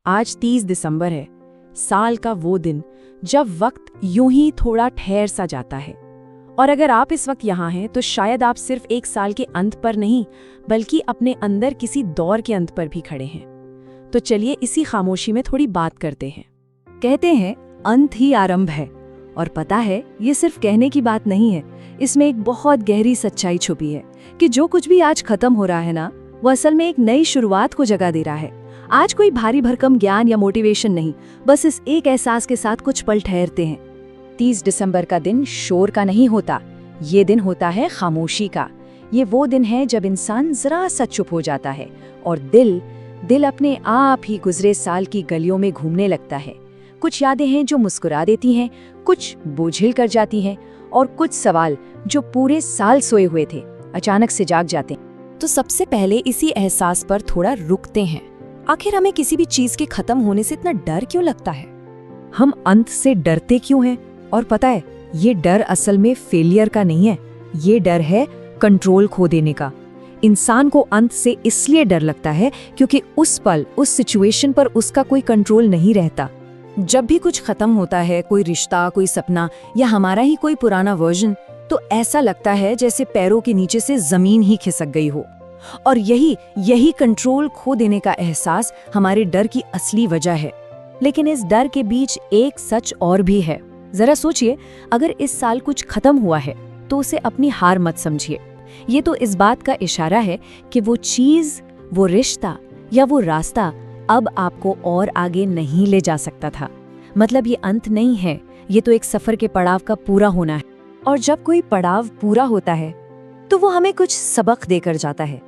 आज 30 दिसंबर है, साल का वो दिन जब वक्त यूं ही थोड़ा ठहर सा जाता है। और अगर आप इस वक्त यहाँ हैं तो शायद आप सिर्फ एक साल के अंत पर नहीं बल्कि अपने अंदर किसी दौर के अंत पर भी खड़े हैं। तो चलिए इसी खामोशी में थोड़ी बात करते हैं। कहते हैं अंत ही आरंभ है, और पता है ये सिर्फ कहने की बात नहीं है, इसमें एक बहुत गहरी सच्चाई छुपी है कि जो कुछ भी आज खत्म हो रहा है ना, वो असल में एक नई शुरुआत को जगह दे रहा है। आज कोई भारी भरकम ज्ञान या मोटिवेशन नहीं, बस इस एक एहसास के साथ कुछ पल ठहरते हैं। 30 दिसंबर का दिन शोर का नहीं होता, ये दिन होता है खामोशी का। ये वो दिन है जब इंसान जरा सा चुप हो जाता है और दिल अपने आप ही गुजरे साल की गलियों में घूमने लगता है। कुछ यादें हैं जो मुस्कुरा देती हैं, कुछ बोझिल कर जाती हैं, और कुछ सवाल जो पूरे साल सोए हुए थे अचानक से जाग जाते हैं। तो सबसे पहले इसी एहसास पर थोड़ा रुकते हैं। आखिर हमें किसी भी चीज के खत्म होने से इतना डर क्यों लगता है? हम अंत से डरते क्यों हैं? और पता है, ये डर असल में फेलियर का नहीं है, ये डर है कंट्रोल खो देने का। इंसान को अंत से इसलिए डर लगता है क्योंकि उस पल, उस सिचुएशन पर उसका कोई कंट्रोल नहीं रहता। जब भी कुछ खत्म होता है, कोई रिश्ता, कोई सपना या हमारा ही कोई पुराना वर्जन, तो ऐसा लगता है जैसे पैरों के नीचे से जमीन ही खिसक गई हो। और यही कंट्रोल खो देने का एहसास हमारे डर की असली वजह है। लेकिन इस डर के बीच एक सच और भी है। जरा सोचिए, अगर इस साल कुछ खत्म हुआ है तो उसे अपनी हार मत समझिए। ये तो इस बात का इशारा है कि वो चीज, वो रिश्ता या वो रास्ता अब आपको और आगे नहीं ले जा सकता था। मतलब ये अंत नहीं है, ये तो एक सफर के पड़ाव का पूरा होना है। और जब कोई पड़ाव पूरा होता है तो वो हमें कुछ सबक देकर जाता है।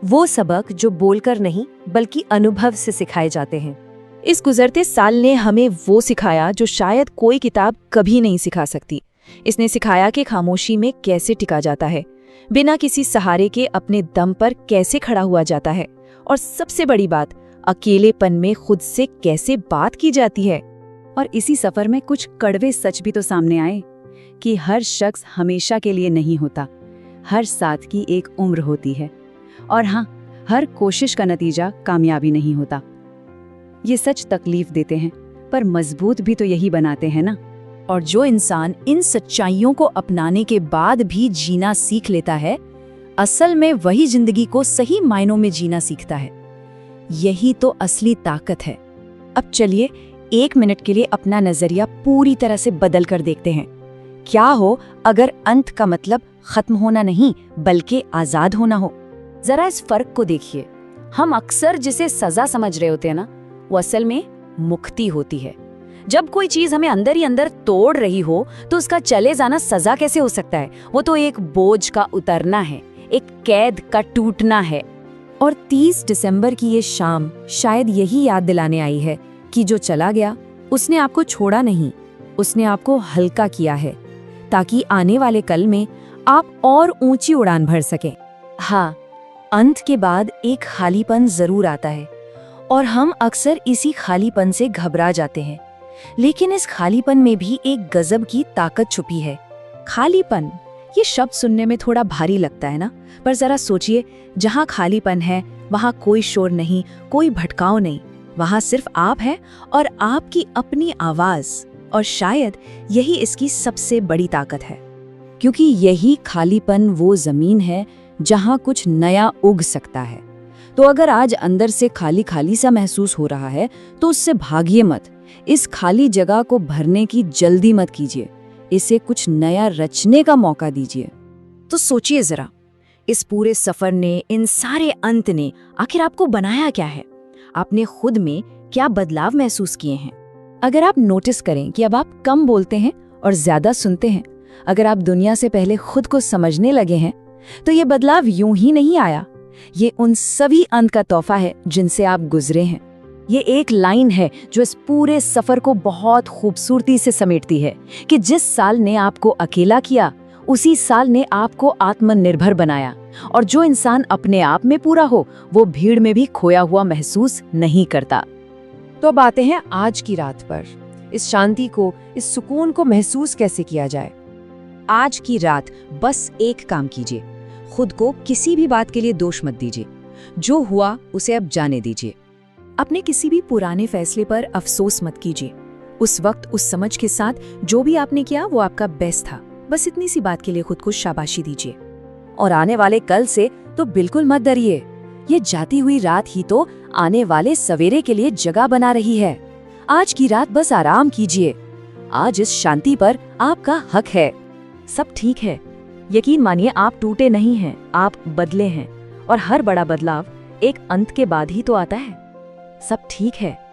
वो सबक जो बोलकर नहीं बल्कि अनुभव से सिखाए जाते हैं। इस गुजरते साल ने हमें वो सिखाया जो शायद कोई किताब कभी नहीं सिखा सकती। इसने सिखाया कि खामोशी में कैसे टिका जाता है, बिना किसी सहारे के अपने दम पर कैसे खड़ा हुआ जाता है, और सबसे बड़ी बात, अकेलेपन में खुद से कैसे बात की जाती है। और इसी सफर में कुछ कड़वे सच भी तो सामने आए कि हर शख्स हमेशा के लिए नहीं होता, हर साथ की एक उम्र होती है, और हाँ, हर कोशिश का नतीजा कामयाबी नहीं होता। ये सच तकलीफ देते हैं, पर मजबूत भी तो यही बनाते हैं ना। और जो इंसान इन सच्चाइयों को अपनाने के बाद भी जीना सीख लेता है, असल में वही जिंदगी को सही मायनों में जीना सीखता है। यही तो असली ताकत है। अब चलिए 1 मिनट के लिए अपना नजरिया पूरी तरह से बदल कर देखते हैं। क्या हो अगर अंत का मतलब खत्म होना नहीं बल्कि आजाद होना हो? जरा इस फर्क को देखिए। हम अक्सर जिसे सजा समझ रहे होते हैं ना, वो असल में मुक्ति होती है। जब कोई चीज हमें अंदर ही अंदर तोड़ रही हो तो उसका चले जाना सजा कैसे हो सकता है? वो तो एक बोझ का उतरना है, एक कैद का टूटना है। और 30 दिसंबर की ये शाम शायद यही याद दिलाने आई है कि जो चला गया उसने आपको छोड़ा नहीं, उसने आपको हल्का किया है, ताकि आने वाले कल में आप और ऊंची उड़ान भर सकें। हाँ, अंत के बाद एक खालीपन जरूर आता है, और हम अक्सर इसी खालीपन से घबरा जाते हैं। लेकिन इस खालीपन में भी एक गजब की ताकत छुपी है। खालीपन, ये शब्द सुनने में थोड़ा भारी लगता है ना, पर जरा सोचिए, जहाँ खालीपन है वहाँ कोई शोर नहीं, कोई भटकाव नहीं, वहाँ सिर्फ आप हैं और आपकी अपनी आवाज। और शायद यही इसकी सबसे बड़ी ताकत है, क्योंकि यही खालीपन वो जमीन है जहाँ कुछ नया उग सकता है। तो अगर आज अंदर से खाली खाली सा महसूस हो रहा है तो उससे भागिए मत। इस खाली जगह को भरने की जल्दी मत कीजिए, इसे कुछ नया रचने का मौका दीजिए। तो सोचिए जरा, इस पूरे सफर ने, इन सारे अंत ने आखिर आपको बनाया क्या है? आपने खुद में क्या बदलाव महसूस किए हैं? अगर आप नोटिस करें कि अब आप कम बोलते हैं और ज्यादा सुनते हैं, अगर आप दुनिया से पहले खुद को समझने लगे हैं, तो ये बदलाव यूं ही नहीं आया। ये उन सभी अंत का तोहफा है जिनसे आप गुजरे हैं। ये एक लाइन है जो इस पूरे सफर को बहुत खूबसूरती से समेटती है कि जिस साल ने आपको अकेला किया, उसी साल ने आपको आत्मनिर्भर बनाया। और जो इंसान अपने आप में पूरा हो, वो भीड़ में भी खोया हुआ महसूस नहीं करता। तो अब आते हैं आज की रात पर। इस शांति को, इस सुकून को महसूस कैसे किया जाए? आज की रात बस एक काम कीजिए, खुद को किसी भी बात के लिए दोष मत दीजिए। जो हुआ उसे अब जाने दीजिए। अपने किसी भी पुराने फैसले पर अफसोस मत कीजिए। उस वक्त उस समझ के साथ जो भी आपने किया वो आपका बेस्ट था। बस इतनी सी बात के लिए खुद को शाबाशी दीजिए। और आने वाले कल से तो बिल्कुल मत डरिए। ये जाती हुई रात ही तो आने वाले सवेरे के लिए जगह बना रही है। आज की रात बस आराम कीजिए। आज इस शांति पर आपका हक है। सब ठीक है। यकीन मानिए, आप टूटे नहीं हैं, आप बदले हैं। और हर बड़ा बदलाव एक अंत के बाद ही तो आता है। सब ठीक है।